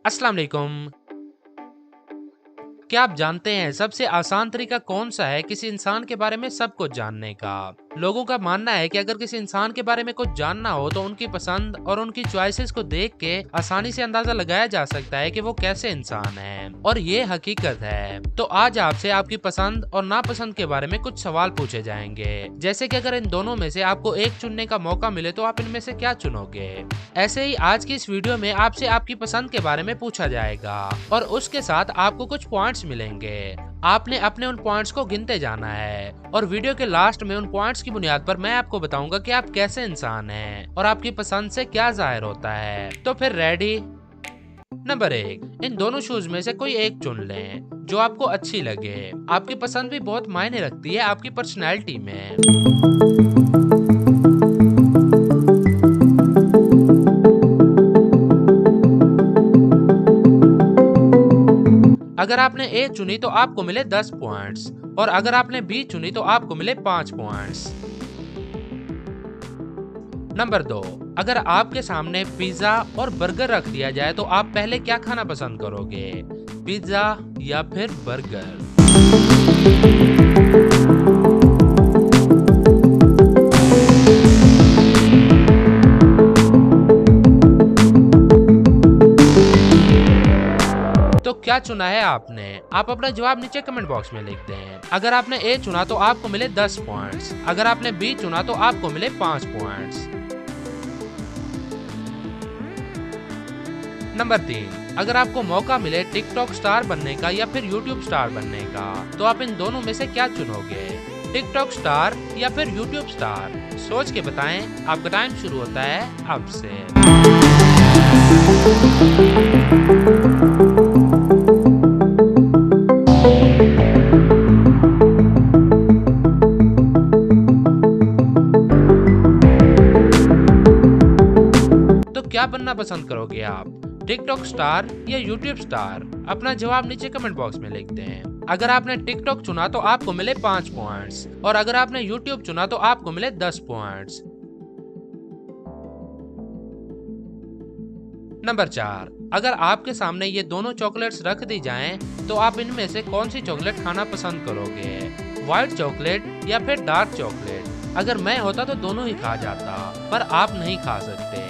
अस्सलाम वालेकुम। क्या आप जानते हैं सबसे आसान तरीका कौन सा है किसी इंसान के बारे में सब कुछ जानने का? लोगों का मानना है कि अगर किसी इंसान के बारे में कुछ जानना हो तो उनकी पसंद और उनकी चॉइसेस को देख के आसानी से अंदाजा लगाया जा सकता है कि वो कैसे इंसान है, और ये हकीकत है। तो आज आपसे आपकी पसंद और नापसंद के बारे में कुछ सवाल पूछे जाएंगे, जैसे कि अगर इन दोनों में से आपको एक चुनने का मौका मिले तो आप इनमें से क्या चुनोगे। ऐसे ही आज की इस वीडियो में आपसे आपकी पसंद के बारे में पूछा जाएगा और उसके साथ आपको कुछ पॉइंट्स मिलेंगे। आपने अपने उन पॉइंट्स को गिनते जाना है और वीडियो के लास्ट में उन पॉइंट्स की बुनियाद पर मैं आपको बताऊंगा कि आप कैसे इंसान हैं और आपकी पसंद से क्या जाहिर होता है। तो फिर रेडी? नंबर 1, इन दोनों शूज में से कोई एक चुन लें जो आपको अच्छी लगे। आपकी पसंद भी बहुत मायने रखती है आपकी पर्सनैलिटी में। अगर आपने ए चुनी तो आपको मिले 10 पॉइंट्स और अगर आपने बी चुनी तो आपको मिले 5 पॉइंट्स। नंबर 2, अगर आपके सामने पिज्जा और बर्गर रख दिया जाए तो आप पहले क्या खाना पसंद करोगे, पिज्जा या फिर बर्गर? तो क्या चुना है आपने? आप अपना जवाब नीचे कमेंट बॉक्स में लिख दें। अगर आपने ए चुना तो आपको मिले 10 पॉइंट्स, अगर आपने बी चुना तो आपको मिले 5 पॉइंट्स। नंबर 3, अगर आपको मौका मिले टिकटॉक स्टार बनने का या फिर यूट्यूब स्टार बनने का तो आप इन दोनों में से क्या चुनोगे, टिकटॉक स्टार या फिर यूट्यूब स्टार? सोच के बताएं। आपका टाइम शुरू होता है अब से। तो क्या बनना पसंद करोगे आप, टिकटॉक स्टार या यूट्यूब स्टार? अपना जवाब नीचे कमेंट बॉक्स में लिख दें। अगर आपने टिकटॉक चुना तो आपको मिले 5 पॉइंट्स और अगर आपने यूट्यूब चुना तो आपको मिले 10 पॉइंट्स। नंबर 4, अगर आपके सामने ये दोनों चॉकलेट्स रख दी जाएं तो आप इनमें से कौन सी चॉकलेट खाना पसंद करोगे, व्हाइट चॉकलेट या फिर डार्क चॉकलेट? अगर मैं होता तो दोनों ही खा जाता, पर आप नहीं खा सकते।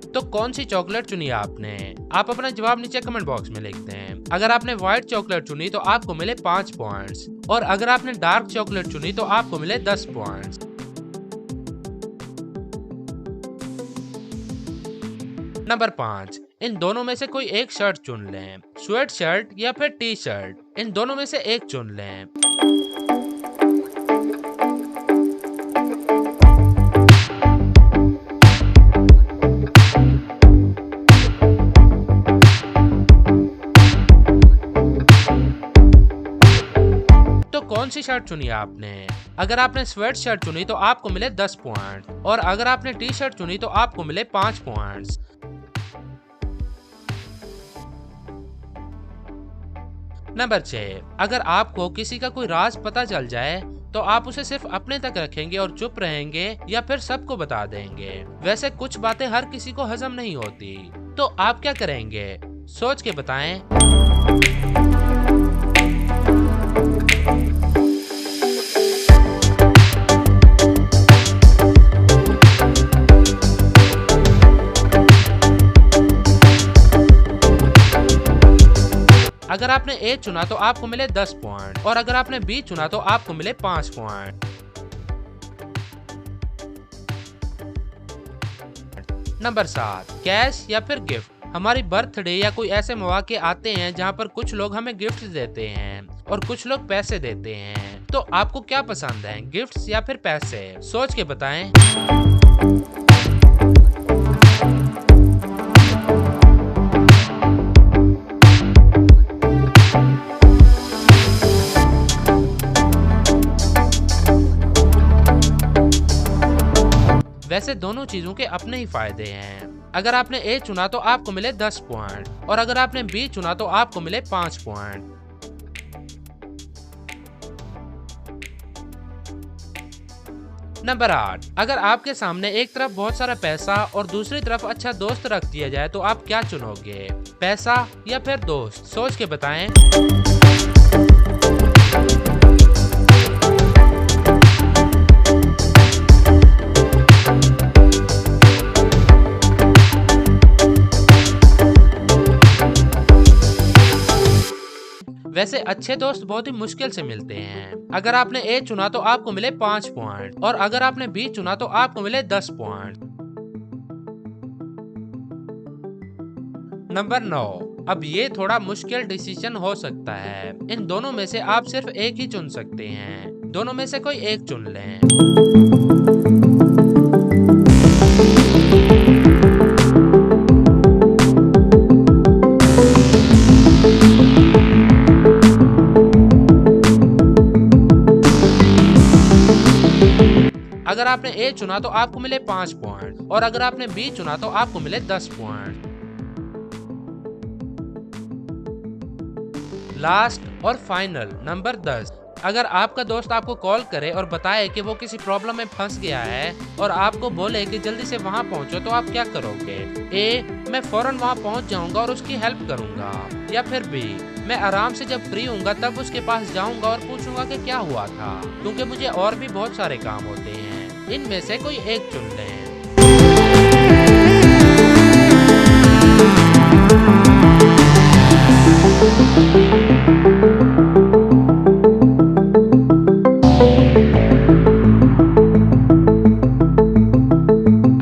तो कौन सी चॉकलेट चुनी आपने? आप अपना जवाब नीचे कमेंट बॉक्स में लिखते हैं। अगर आपने व्हाइट चॉकलेट चुनी तो आपको मिले 5 पॉइंट्स और अगर आपने डार्क चॉकलेट चुनी तो आपको मिले 10 पॉइंट्स। नंबर 5, इन दोनों में से कोई एक शर्ट चुन लें, स्वेट शर्ट या फिर टी शर्ट? इन दोनों में से एक चुन लें। तो कौन सी शर्ट चुनी आपने? अगर आपने स्वेट शर्ट चुनी तो आपको मिले 10 पॉइंट और अगर आपने टी शर्ट चुनी तो आपको मिले 5 पॉइंट्स। नंबर 6, अगर आपको किसी का कोई राज पता चल जाए तो आप उसे सिर्फ अपने तक रखेंगे और चुप रहेंगे या फिर सबको बता देंगे? वैसे कुछ बातें हर किसी को हजम नहीं होती, तो आप क्या करेंगे? सोच के बताएं। अगर आपने ए चुना तो आपको मिले 10 पॉइंट और अगर आपने बी चुना तो आपको मिले 5 पॉइंट। नंबर 7, कैश या फिर गिफ्ट? हमारी बर्थडे या कोई ऐसे मौके आते हैं जहां पर कुछ लोग हमें गिफ्ट देते हैं और कुछ लोग पैसे देते हैं, तो आपको क्या पसंद है, गिफ्ट्स या फिर पैसे? सोच के बताएं। वैसे दोनों चीजों के अपने ही फायदे हैं। अगर आपने ए चुना तो आपको मिले 10 पॉइंट और अगर आपने बी चुना तो आपको मिले 5 पॉइंट। नंबर 8, अगर आपके सामने एक तरफ बहुत सारा पैसा और दूसरी तरफ अच्छा दोस्त रख दिया जाए तो आप क्या चुनोगे, पैसा या फिर दोस्त? सोच के बताएं। वैसे अच्छे दोस्त बहुत ही मुश्किल से मिलते हैं। अगर आपने ए चुना तो आपको मिले 5 पॉइंट और अगर आपने बी चुना तो आपको मिले 10 पॉइंट। नंबर 9, अब ये थोड़ा मुश्किल डिसीजन हो सकता है। इन दोनों में से आप सिर्फ एक ही चुन सकते हैं। दोनों में से कोई एक चुन लें। अगर आपने ए चुना तो आपको मिले 5 पॉइंट और अगर आपने बी चुना तो आपको मिले 10 पॉइंट। लास्ट और फाइनल नंबर 10, अगर आपका दोस्त आपको कॉल करे और बताए कि वो किसी प्रॉब्लम में फंस गया है और आपको बोले कि जल्दी से वहां पहुंचो तो आप क्या करोगे? ए, मैं फौरन वहां पहुंच जाऊंगा और उसकी हेल्प करूंगा, या फिर बी, मैं आराम से जब फ्री होऊंगा तब उसके पास जाऊंगा और पूछूंगा कि क्या हुआ था, क्योंकि मुझे और भी बहुत सारे काम होते हैं। इनमें से कोई एक चुन लें।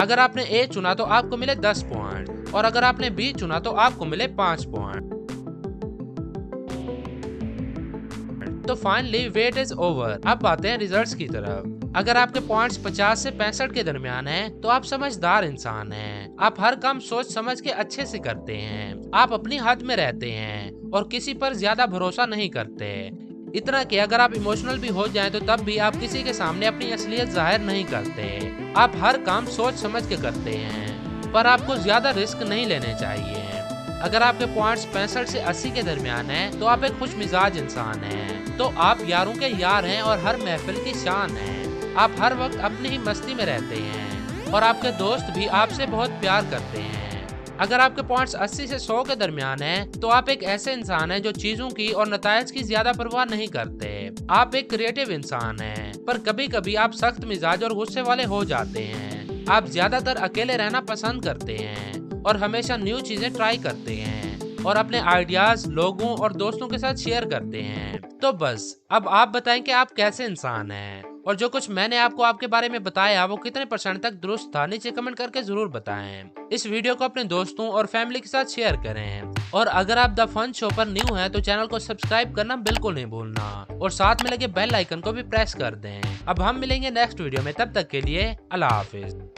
अगर आपने ए चुना तो आपको मिले 10 पॉइंट और अगर आपने बी चुना तो आपको मिले 5 पॉइंट। तो फाइनली वेट इज ओवर। अब आते हैं रिजल्ट्स की तरफ। अगर आपके पॉइंट्स 50 से 65 के दरमियान हैं, तो आप समझदार इंसान हैं। आप हर काम सोच समझ के अच्छे से करते हैं। आप अपनी हद में रहते हैं और किसी पर ज्यादा भरोसा नहीं करते। इतना कि अगर आप इमोशनल भी हो जाएं तो तब भी आप किसी के सामने अपनी असलियत जाहिर नहीं करते। आप हर काम सोच समझ के करते हैं, पर आपको ज्यादा रिस्क नहीं लेने चाहिए। अगर आपके पॉइंट्स 65 से 80 के दरमियान हैं, तो आप एक खुश मिजाज इंसान हैं। तो आप यारों के यार हैं और हर महफिल की शान हैं। आप हर वक्त अपनी ही मस्ती में रहते हैं और आपके दोस्त भी आपसे बहुत प्यार करते हैं। अगर आपके पॉइंट्स 80 से 100 के दरमियान हैं, तो आप एक ऐसे इंसान हैं जो चीजों की और नतायज की ज्यादा परवाह नहीं करते। आप एक क्रिएटिव इंसान हैं, पर कभी कभी आप सख्त मिजाज और गुस्से वाले हो जाते हैं। आप ज्यादातर अकेले रहना पसंद करते हैं और हमेशा न्यू चीजें ट्राई करते हैं और अपने आइडियाज लोगों और दोस्तों के साथ शेयर करते हैं। तो बस अब आप बताएं कि आप कैसे इंसान हैं और जो कुछ मैंने आपको आपके बारे में बताया वो कितने % तक दुरुस्त था, नीचे कमेंट करके जरूर बताएं। इस वीडियो को अपने दोस्तों और फैमिली के साथ शेयर करें और अगर आप द फन शो पर न्यू हैं तो चैनल को सब्सक्राइब करना बिल्कुल नहीं भूलना और साथ में लगे बेल आइकन को भी प्रेस कर दें। अब हम मिलेंगे नेक्स्ट वीडियो में, तब तक के लिए अल्लाह हाफिज।